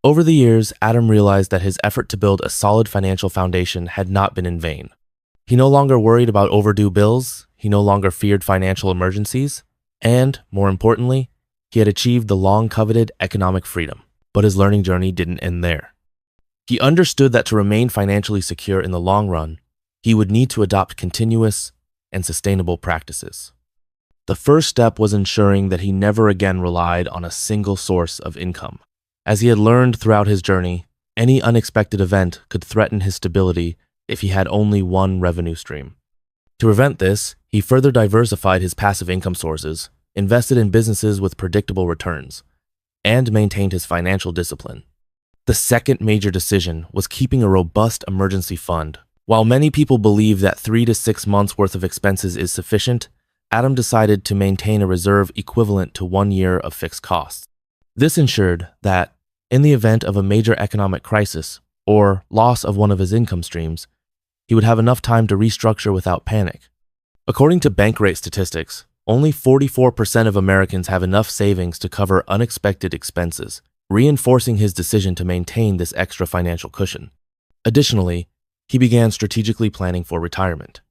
Over the years, Adam realized that his effort to build a solid financial foundation had not been in vain. He no longer worried about overdue bills, he no longer feared financial emergencies, and, more importantly, he had achieved the long-coveted economic freedom. But his learning journey didn't end there. He understood that to remain financially secure in the long run, he would need to adopt continuous and sustainable practices. The first step was ensuring that he never again relied on a single source of income. As he had learned throughout his journey, any unexpected event could threaten his stability if he had only one revenue stream. To prevent this, he further diversified his passive income sources, invested in businesses with predictable returns, and maintained his financial discipline. The second major decision was keeping a robust emergency fund. While many people believe that 3 to 6 months worth of expenses is sufficient, Adam decided to maintain a reserve equivalent to 1 year of fixed costs. This ensured that, in the event of a major economic crisis or loss of one of his income streams, he would have enough time to restructure without panic. According to Bankrate statistics, only 44% of Americans have enough savings to cover unexpected expenses, reinforcing his decision to maintain this extra financial cushion. Additionally, he began strategically planning for retirement.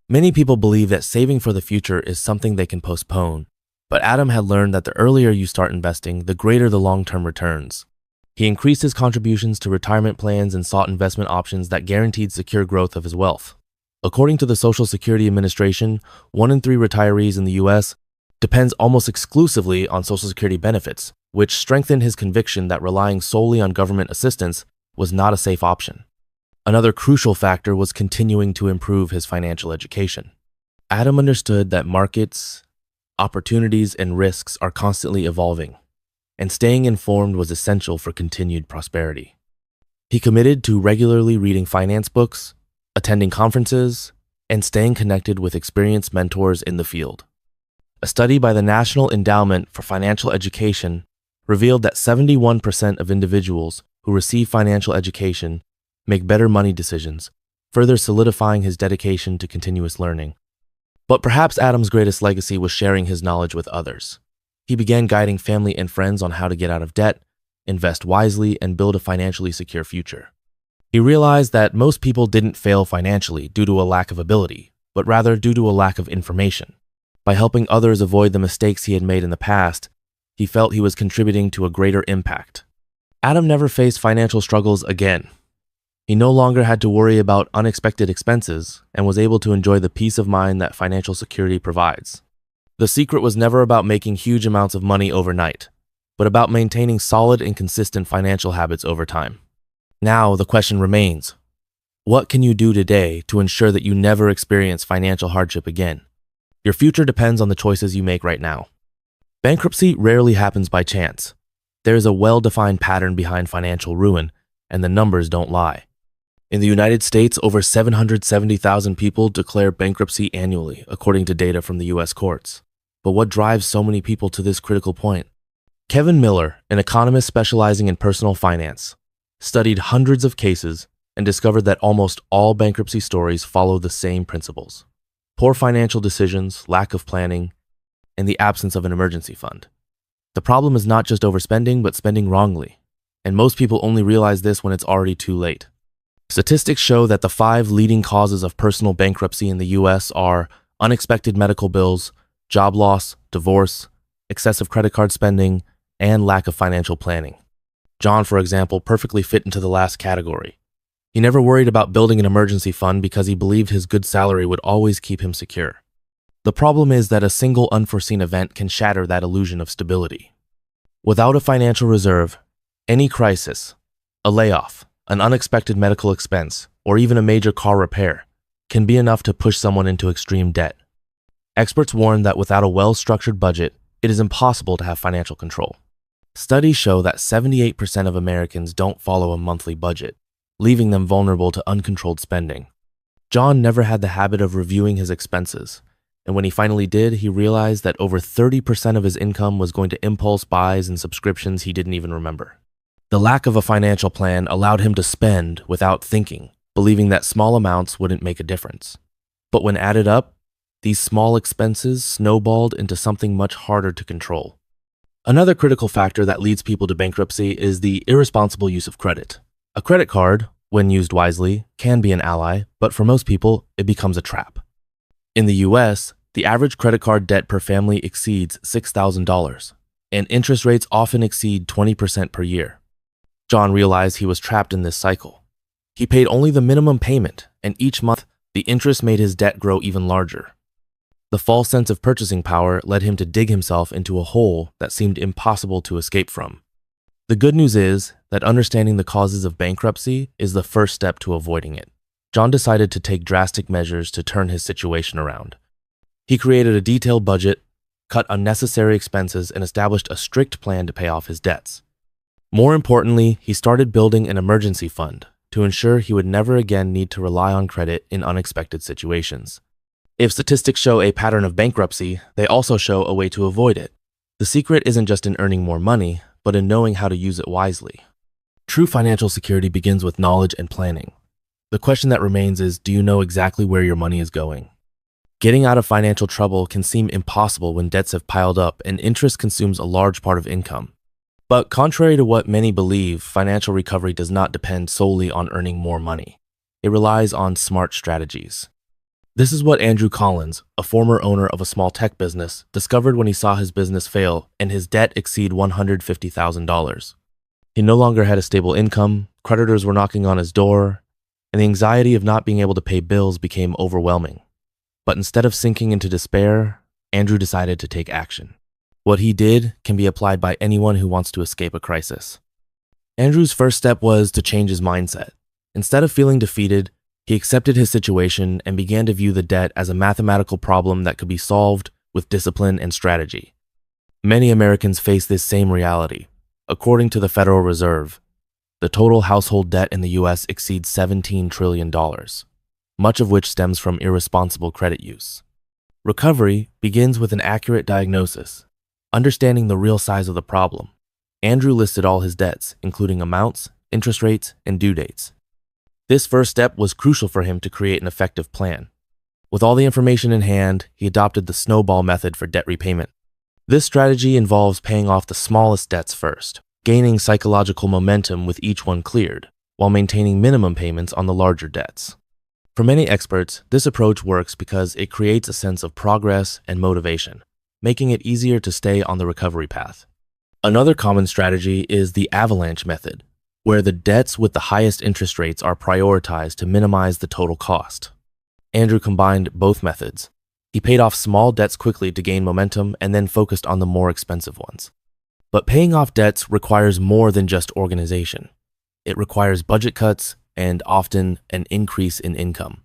Many people believe that saving for the future is something they can postpone, but Adam had learned that the earlier you start investing, the greater the long-term returns. He increased his contributions to retirement plans and sought investment options that guaranteed secure growth of his wealth. According to the Social Security Administration, 1 in 3 retirees in the U.S. depends almost exclusively on Social Security benefits, which strengthened his conviction that relying solely on government assistance was not a safe option. Another crucial factor was continuing to improve his financial education. Adam understood that markets, opportunities, and risks are constantly evolving, and staying informed was essential for continued prosperity. He committed to regularly reading finance books, attending conferences, and staying connected with experienced mentors in the field. A study by the National Endowment for Financial Education revealed that 71% of individuals who receive financial education make better money decisions, further solidifying his dedication to continuous learning. But perhaps Adam's greatest legacy was sharing his knowledge with others. He began guiding family and friends on how to get out of debt, invest wisely, and build a financially secure future. He realized that most people didn't fail financially due to a lack of ability, but rather due to a lack of information. By helping others avoid the mistakes he had made in the past, he felt he was contributing to a greater impact. Adam never faced financial struggles again. He no longer had to worry about unexpected expenses and was able to enjoy the peace of mind that financial security provides. The secret was never about making huge amounts of money overnight, but about maintaining solid and consistent financial habits over time. Now, the question remains, what can you do today to ensure that you never experience financial hardship again? Your future depends on the choices you make right now. Bankruptcy rarely happens by chance. There is a well-defined pattern behind financial ruin, and the numbers don't lie. In the United States, over 770,000 people declare bankruptcy annually, according to data from the U.S. courts. But what drives so many people to this critical point? Kevin Miller, an economist specializing in personal finance, studied hundreds of cases and discovered that almost all bankruptcy stories follow the same principles: poor financial decisions, lack of planning, and the absence of an emergency fund. The problem is not just overspending, but spending wrongly, and most people only realize this when it's already too late. Statistics show that the 5 leading causes of personal bankruptcy in the U.S. are unexpected medical bills, job loss, divorce, excessive credit card spending, and lack of financial planning. John, for example, perfectly fit into the last category. He never worried about building an emergency fund because he believed his good salary would always keep him secure. The problem is that a single unforeseen event can shatter that illusion of stability. Without a financial reserve, any crisis, a layoff, an unexpected medical expense, or even a major car repair can be enough to push someone into extreme debt. Experts warn that without a well-structured budget, it is impossible to have financial control. Studies show that 78% of Americans don't follow a monthly budget, leaving them vulnerable to uncontrolled spending. John never had the habit of reviewing his expenses, and when he finally did, he realized that over 30% of his income was going to impulse buys and subscriptions he didn't even remember. The lack of a financial plan allowed him to spend without thinking, believing that small amounts wouldn't make a difference. But when added up, these small expenses snowballed into something much harder to control: Another critical factor that leads people to bankruptcy is the irresponsible use of credit. A credit card, when used wisely, can be an ally, but for most people, it becomes a trap. In the US, the average credit card debt per family exceeds $6,000, and interest rates often exceed 20% per year. John realized he was trapped in this cycle. He paid only the minimum payment, and each month, the interest made his debt grow even larger. The false sense of purchasing power led him to dig himself into a hole that seemed impossible to escape from. The good news is that understanding the causes of bankruptcy is the first step to avoiding it. John decided to take drastic measures to turn his situation around. He created a detailed budget, cut unnecessary expenses, and established a strict plan to pay off his debts. More importantly, he started building an emergency fund to ensure he would never again need to rely on credit in unexpected situations. If statistics show a pattern of bankruptcy, they also show a way to avoid it. The secret isn't just in earning more money, but in knowing how to use it wisely. True financial security begins with knowledge and planning. The question that remains is, do you know exactly where your money is going? Getting out of financial trouble can seem impossible when debts have piled up and interest consumes a large part of income. But contrary to what many believe, financial recovery does not depend solely on earning more money. It relies on smart strategies. This is what Andrew Collins, a former owner of a small tech business, discovered when he saw his business fail and his debt exceed $150,000. He no longer had a stable income, creditors were knocking on his door, and the anxiety of not being able to pay bills became overwhelming. But instead of sinking into despair, Andrew decided to take action. What he did can be applied by anyone who wants to escape a crisis. Andrew's first step was to change his mindset. Instead of feeling defeated, he accepted his situation and began to view the debt as a mathematical problem that could be solved with discipline and strategy. Many Americans face this same reality. According to the Federal Reserve, the total household debt in the U.S. exceeds $17 trillion, much of which stems from irresponsible credit use. Recovery begins with an accurate diagnosis, understanding the real size of the problem. Andrew listed all his debts, including amounts, interest rates, and due dates. This first step was crucial for him to create an effective plan. With all the information in hand, he adopted the snowball method for debt repayment. This strategy involves paying off the smallest debts first, gaining psychological momentum with each one cleared, while maintaining minimum payments on the larger debts. For many experts, this approach works because it creates a sense of progress and motivation, making it easier to stay on the recovery path. Another common strategy is the avalanche method, where the debts with the highest interest rates are prioritized to minimize the total cost. Andrew combined both methods. He paid off small debts quickly to gain momentum and then focused on the more expensive ones. But paying off debts requires more than just organization. It requires budget cuts and often an increase in income.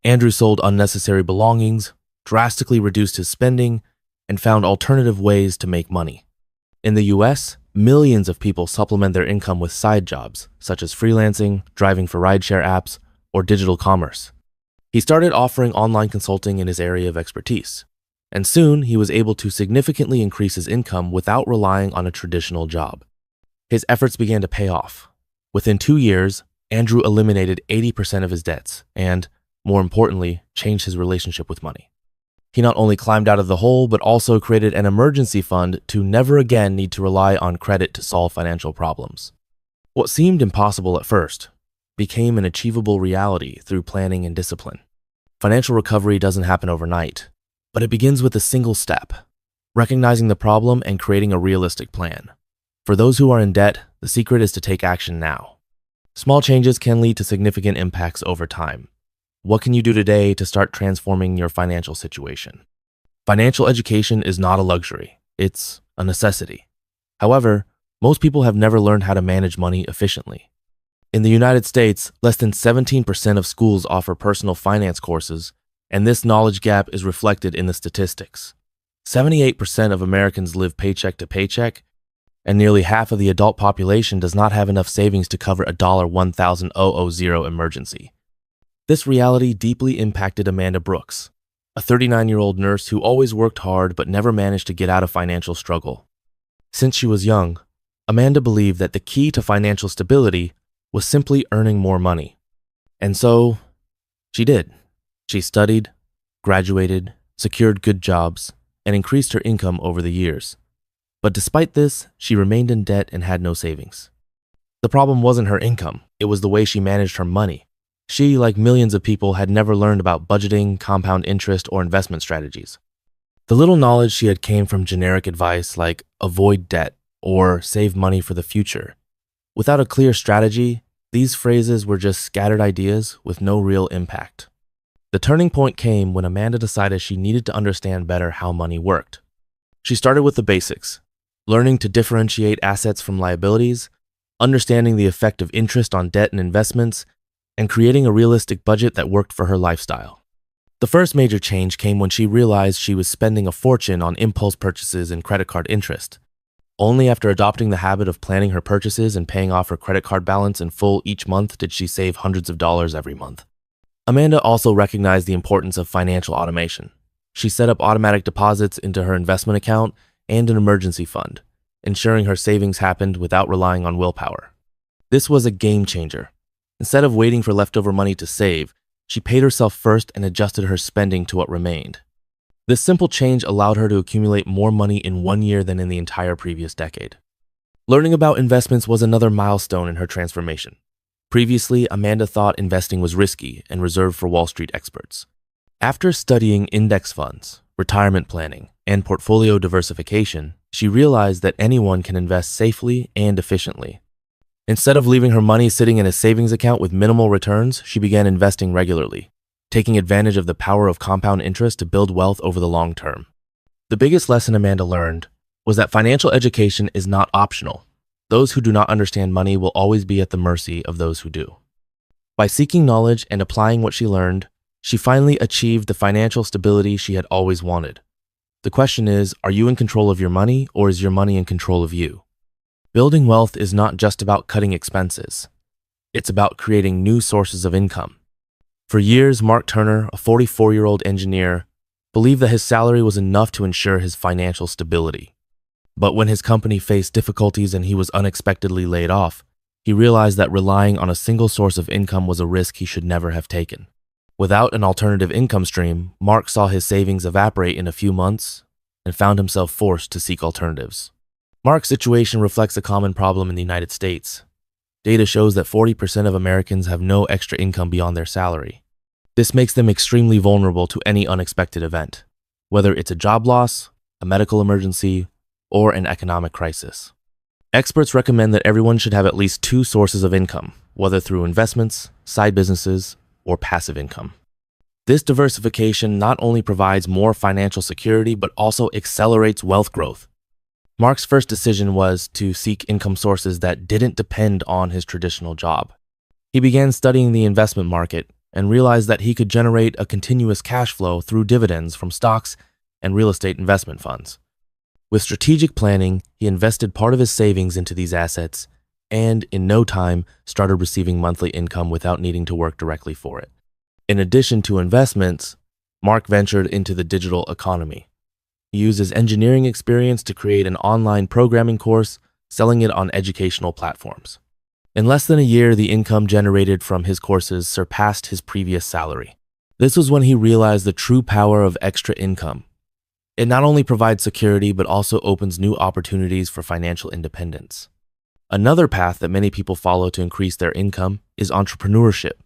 Andrew sold unnecessary belongings, drastically reduced his spending, and found alternative ways to make money. In the US, millions of people supplement their income with side jobs, such as freelancing, driving for rideshare apps, or digital commerce. He started offering online consulting in his area of expertise, and soon he was able to significantly increase his income without relying on a traditional job. His efforts began to pay off. Within 2 years, Andrew eliminated 80% of his debts and, more importantly, changed his relationship with money. He not only climbed out of the hole, but also created an emergency fund to never again need to rely on credit to solve financial problems. What seemed impossible at first became an achievable reality through planning and discipline. Financial recovery doesn't happen overnight, but it begins with a single step: recognizing the problem and creating a realistic plan. For those who are in debt, the secret is to take action now. Small changes can lead to significant impacts over time. What can you do today to start transforming your financial situation? Financial education is not a luxury, it's a necessity. However, most people have never learned how to manage money efficiently. In the United States, less than 17% of schools offer personal finance courses, and this knowledge gap is reflected in the statistics. 78% of Americans live paycheck to paycheck, and nearly half of the adult population does not have enough savings to cover a $1,000 emergency. This reality deeply impacted Amanda Brooks, a 39-year-old nurse who always worked hard but never managed to get out of financial struggle. Since she was young, Amanda believed that the key to financial stability was simply earning more money. And so, she did. She studied, graduated, secured good jobs, and increased her income over the years. But despite this, she remained in debt and had no savings. The problem wasn't her income, it was the way she managed her money. She, like millions of people, had never learned about budgeting, compound interest, or investment strategies. The little knowledge she had came from generic advice like avoid debt or save money for the future. Without a clear strategy, these phrases were just scattered ideas with no real impact. The turning point came when Amanda decided she needed to understand better how money worked. She started with the basics, learning to differentiate assets from liabilities, understanding the effect of interest on debt and investments, and creating a realistic budget that worked for her lifestyle. The first major change came when she realized she was spending a fortune on impulse purchases and credit card interest. Only after adopting the habit of planning her purchases and paying off her credit card balance in full each month did she save hundreds of dollars every month. Amanda also recognized the importance of financial automation. She set up automatic deposits into her investment account and an emergency fund, ensuring her savings happened without relying on willpower. This was a game changer. Instead of waiting for leftover money to save, she paid herself first and adjusted her spending to what remained. This simple change allowed her to accumulate more money in 1 year than in the entire previous decade. Learning about investments was another milestone in her transformation. Previously, Amanda thought investing was risky and reserved for Wall Street experts. After studying index funds, retirement planning, and portfolio diversification, she realized that anyone can invest safely and efficiently. Instead of leaving her money sitting in a savings account with minimal returns, she began investing regularly, taking advantage of the power of compound interest to build wealth over the long term. The biggest lesson Amanda learned was that financial education is not optional. Those who do not understand money will always be at the mercy of those who do. By seeking knowledge and applying what she learned, she finally achieved the financial stability she had always wanted. The question is, are you in control of your money, or is your money in control of you? Building wealth is not just about cutting expenses. It's about creating new sources of income. For years, Mark Turner, a 44-year-old engineer, believed that his salary was enough to ensure his financial stability. But when his company faced difficulties and he was unexpectedly laid off, he realized that relying on a single source of income was a risk he should never have taken. Without an alternative income stream, Mark saw his savings evaporate in a few months and found himself forced to seek alternatives. Mark's situation reflects a common problem in the United States. Data shows that 40% of Americans have no extra income beyond their salary. This makes them extremely vulnerable to any unexpected event, whether it's a job loss, a medical emergency, or an economic crisis. Experts recommend that everyone should have at least 2 sources of income, whether through investments, side businesses, or passive income. This diversification not only provides more financial security, but also accelerates wealth growth. Mark's first decision was to seek income sources that didn't depend on his traditional job. He began studying the investment market and realized that he could generate a continuous cash flow through dividends from stocks and real estate investment funds. With strategic planning, he invested part of his savings into these assets and, in no time, started receiving monthly income without needing to work directly for it. In addition to investments, Mark ventured into the digital economy. He used his engineering experience to create an online programming course, selling it on educational platforms. In less than a year, the income generated from his courses surpassed his previous salary. This was when he realized the true power of extra income. It not only provides security, but also opens new opportunities for financial independence. Another path that many people follow to increase their income is entrepreneurship.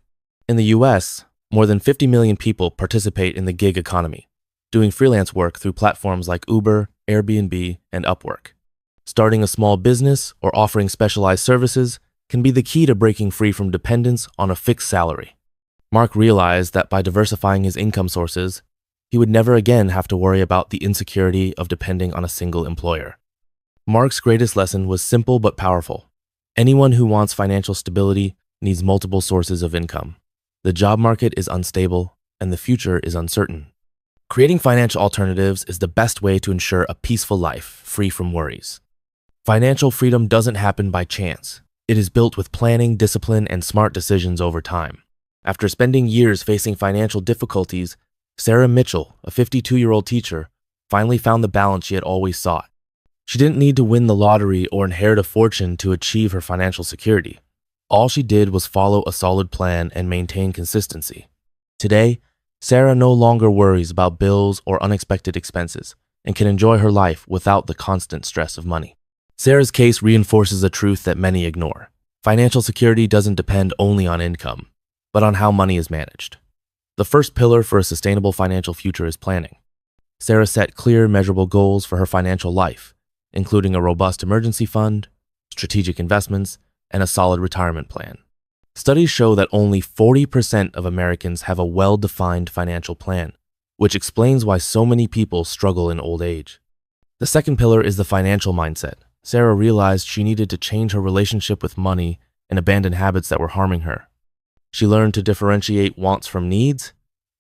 In the US, more than 50 million people participate in the gig economy, doing freelance work through platforms like Uber, Airbnb, and Upwork. Starting a small business or offering specialized services can be the key to breaking free from dependence on a fixed salary. Mark realized that by diversifying his income sources, he would never again have to worry about the insecurity of depending on a single employer. Mark's greatest lesson was simple but powerful. Anyone who wants financial stability needs multiple sources of income. The job market is unstable, and the future is uncertain. Creating financial alternatives is the best way to ensure a peaceful life, free from worries. Financial freedom doesn't happen by chance. It is built with planning, discipline, and smart decisions over time. After spending years facing financial difficulties, Sarah Mitchell, a 52-year-old teacher, finally found the balance she had always sought. She didn't need to win the lottery or inherit a fortune to achieve her financial security. All she did was follow a solid plan and maintain consistency. Today, Sarah no longer worries about bills or unexpected expenses. and can enjoy her life without the constant stress of money. Sarah's case reinforces a truth that many ignore. Financial security doesn't depend only on income, but on how money is managed. The first pillar for a sustainable financial future is planning. Sarah set clear, measurable goals for her financial life, including a robust emergency fund, strategic investments, and a solid retirement plan. Studies show that only 40% of Americans have a well-defined financial plan, which explains why so many people struggle in old age. The second pillar is the financial mindset. Sarah realized she needed to change her relationship with money and abandon habits that were harming her. She learned to differentiate wants from needs,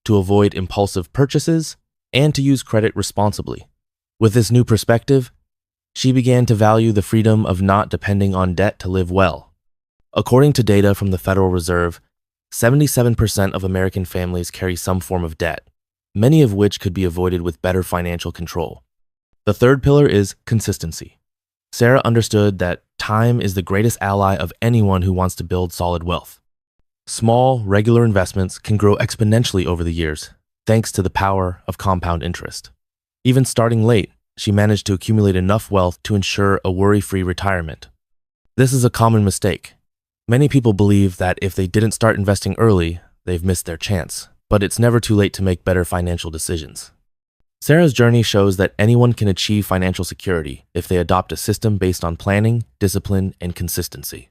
to avoid impulsive purchases, and to use credit responsibly. With this new perspective, she began to value the freedom of not depending on debt to live well. According to data from the Federal Reserve, 77% of American families carry some form of debt, many of which could be avoided with better financial control. The third pillar is consistency. Sarah understood that time is the greatest ally of anyone who wants to build solid wealth. Small, regular investments can grow exponentially over the years, thanks to the power of compound interest. Even starting late, she managed to accumulate enough wealth to ensure a worry-free retirement. This is a common mistake. Many people believe that if they didn't start investing early, they've missed their chance, but it's never too late to make better financial decisions. Sarah's journey shows that anyone can achieve financial security if they adopt a system based on planning, discipline, and consistency.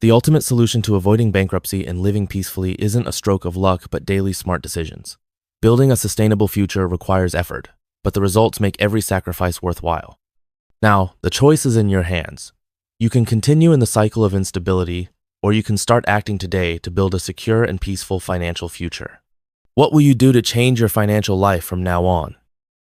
The ultimate solution to avoiding bankruptcy and living peacefully isn't a stroke of luck but daily smart decisions. Building a sustainable future requires effort, but the results make every sacrifice worthwhile. Now, the choice is in your hands. You can continue in the cycle of instability, or you can start acting today to build a secure and peaceful financial future. What will you do to change your financial life from now on?